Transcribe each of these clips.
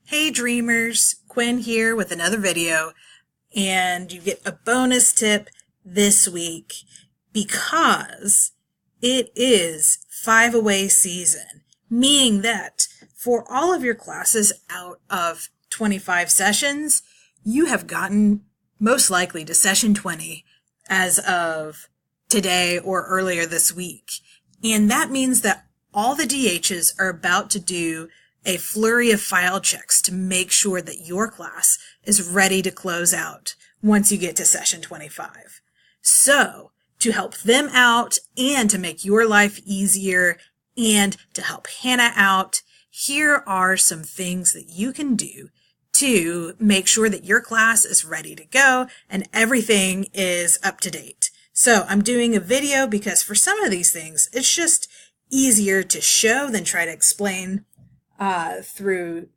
Hey dreamers, Quinn here with another video, and you get a bonus tip this week because it is 5-away season, meaning that for all of your classes out of 25 sessions, you have gotten most likely to session 20 as of today or earlier this week. And that means that all the DHs are about to do a flurry of file checks to make sure that your class is ready to close out once you get to session 25. So, to help them out and to make your life easier and to help Hannah out, here are some things that you can do to make sure that your class is ready to go and everything is up to date. So I'm doing a video because for some of these things, it's just easier to show than try to explain through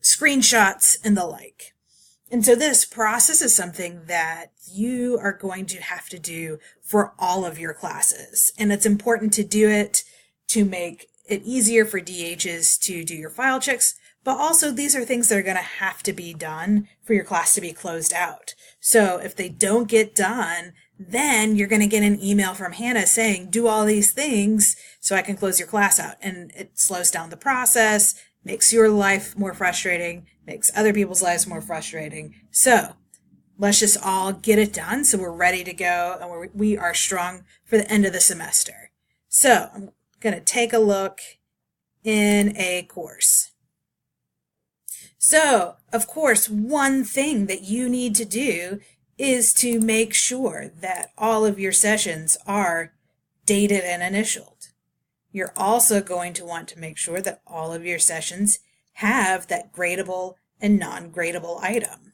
screenshots and the like. And so this process is something that you are going to have to do for all of your classes. And it's important to do it to make it easier for DHs to do your file checks, but also these are things that are going to have to be done for your class to be closed out. So if they don't get done, then you're going to get an email from Hannah saying, do all these things so I can close your class out. And it slows down the process, makes your life more frustrating, makes other people's lives more frustrating. So let's just all get it done so we're ready to go and we are strong for the end of the semester. So I'm going to take a look in a course. So, of course, one thing that you need to do is to make sure that all of your sessions are dated and initialed. You're also going to want to make sure that all of your sessions have that gradable and non-gradable item.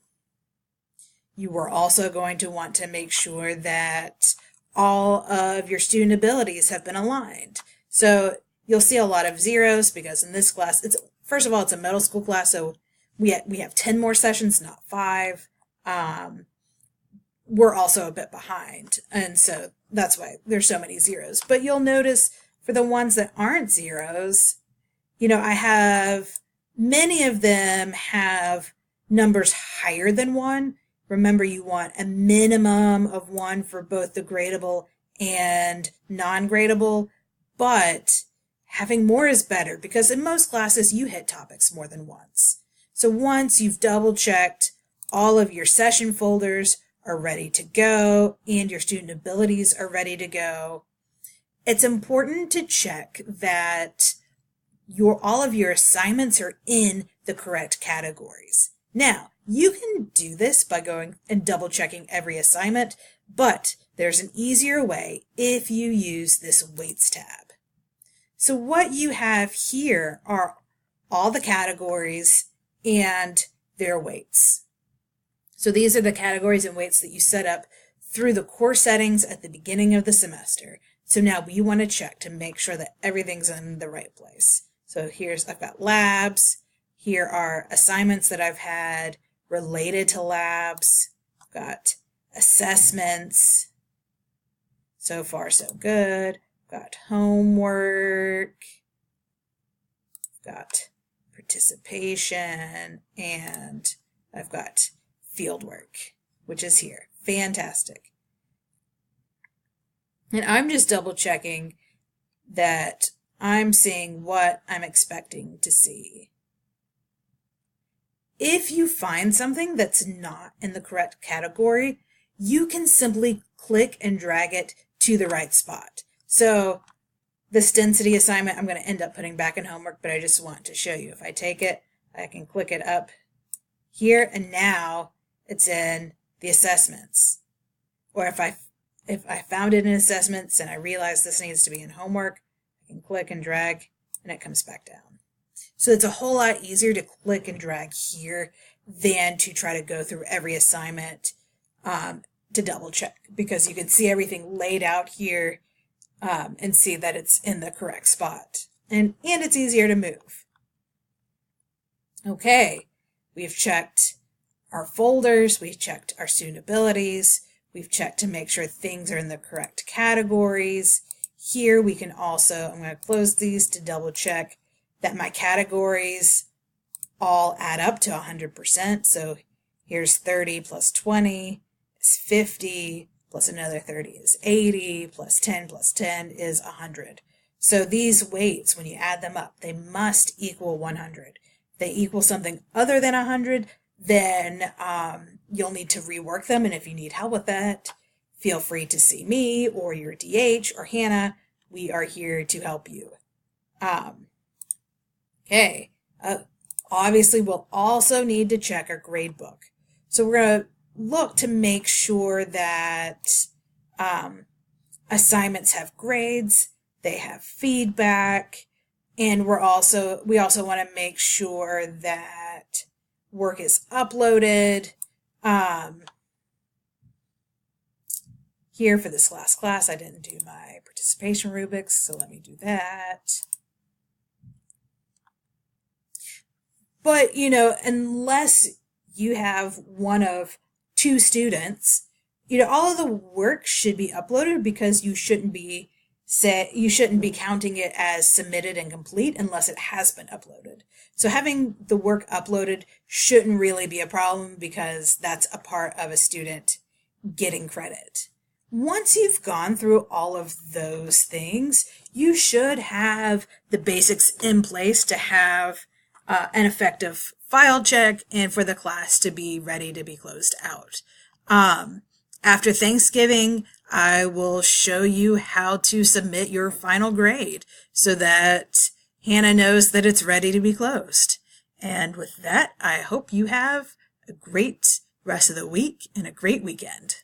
You are also going to want to make sure that all of your student abilities have been aligned. So you'll see a lot of zeros because in this class, first of all, it's a middle school class, so we have 10 more sessions, not 5. We're also a bit behind, and so that's why there's so many zeros. But you'll notice for the ones that aren't zeros, I have many of them have numbers higher than 1. Remember, you want a minimum of 1 for both the gradable and non-gradable, but having more is better because in most classes you hit topics more than once. So once you've double-checked all of your session folders are ready to go and your student abilities are ready to go, it's important to check that all of your assignments are in the correct categories. Now, you can do this by going and double-checking every assignment, but there's an easier way if you use this weights tab. So what you have here are all the categories and their weights. So these are the categories and weights that you set up through the course settings at the beginning of the semester. So now we want to check to make sure that everything's in the right place. So I've got labs. Here are assignments that I've had related to labs. I've got assessments. So far, so good. I've got homework. I've got participation, and I've got fieldwork, which is here. Fantastic. And I'm just double checking that I'm seeing what I'm expecting to see. If you find something that's not in the correct category, you can simply click and drag it to the right spot. So this density assignment I'm going to end up putting back in homework, but I just want to show you. If I take it, I can click it up here, and now it's in the assessments. Or if I found it in assessments and I realize this needs to be in homework, I can click and drag, and it comes back down. So it's a whole lot easier to click and drag here than to try to go through every assignment to double check, because you can see everything laid out here and see that it's in the correct spot. And it's easier to move. Okay, we've checked our folders, we've checked our student abilities, we've checked to make sure things are in the correct categories. Here we can also, I'm going to close these to double check that my categories all add up to 100%. So here's 30 plus 20 is 50, plus another 30 is 80, plus 10 is 100. So these weights, when you add them up, they must equal 100. If they equal something other than 100, then you'll need to rework them. And if you need help with that, feel free to see me or your DH or Hannah. We are here to help you. Okay. Obviously, we'll also need to check our grade book. So we're going to look to make sure that assignments have grades, they have feedback, and we also want to make sure that work is uploaded. Here for this last class, I didn't do my participation rubrics, so let me do that. But, unless you have one of two students, all of the work should be uploaded, because you shouldn't be counting it as submitted and complete unless it has been uploaded. So having the work uploaded shouldn't really be a problem, because that's a part of a student getting credit. Once you've gone through all of those things, you should have the basics in place to have an effective file check and for the class to be ready to be closed out. After Thanksgiving, I will show you how to submit your final grade so that Hannah knows that it's ready to be closed. And with that, I hope you have a great rest of the week and a great weekend.